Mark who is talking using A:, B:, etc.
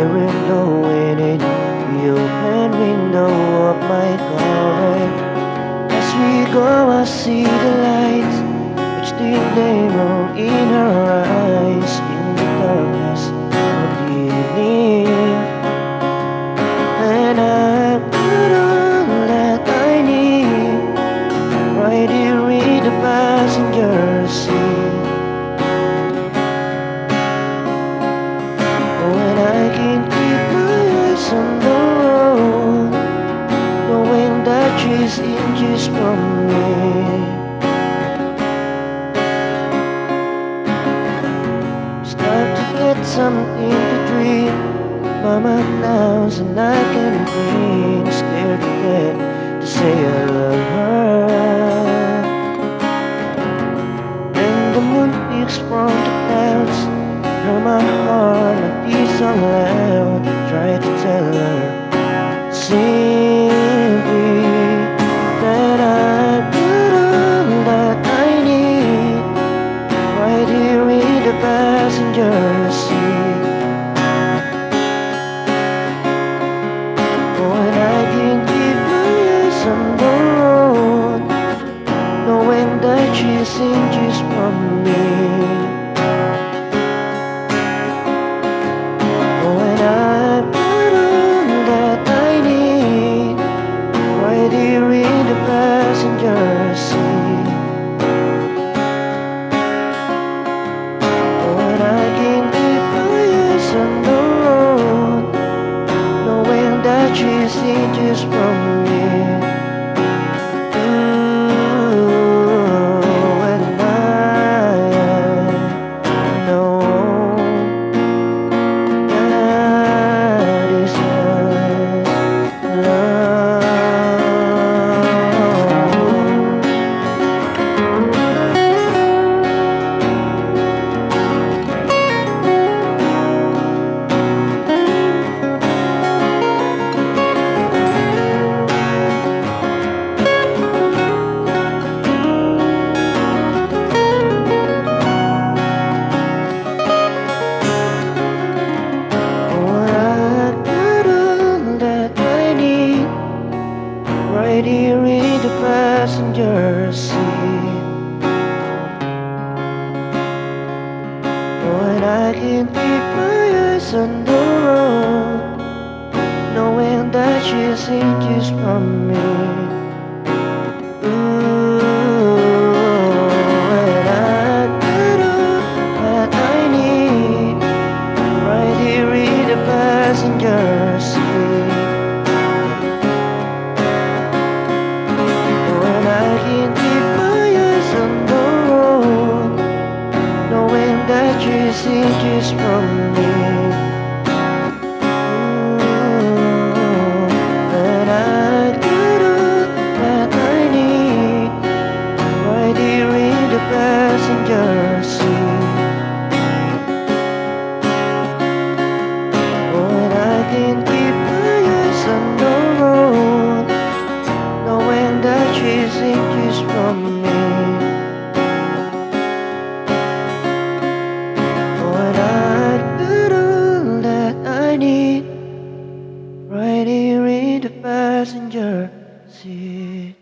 A: hearing blowing in the open window of my car. As we go, I see the lights which did glimmer in her eyes in the darkness of the evening. And I put all that I need right here in the passenger seat. When I can keep my eyes on the road, knowing that she's inches from me. Start to get something to drink, mama knows and I can breathe. Scared to death to say I love her. Then the moon peeks from the clouds, hear my heart like beat so loud. Try to tell her simply that I put all that I need right here in the passenger seat. When I can keep my eyes on the road, knowing that she's inches from me. When I put all that I need right here in the passenger seat. When I can keep my eyes on the road, knowing that she's inches from me. Ooh, and I know that is just love. Right here in the passenger seat. When I can keep my eyes on the road, knowing that she's inches from me. Ooh, and I got all that I need right here in the passenger seat. I can keep my eyes on the road, knowing that she's inches from me. And I got all that I need right here in the passenger seat. When I can keep my eyes on the road, knowing that she's inches from me. When I got all that I need right here in the passenger seat.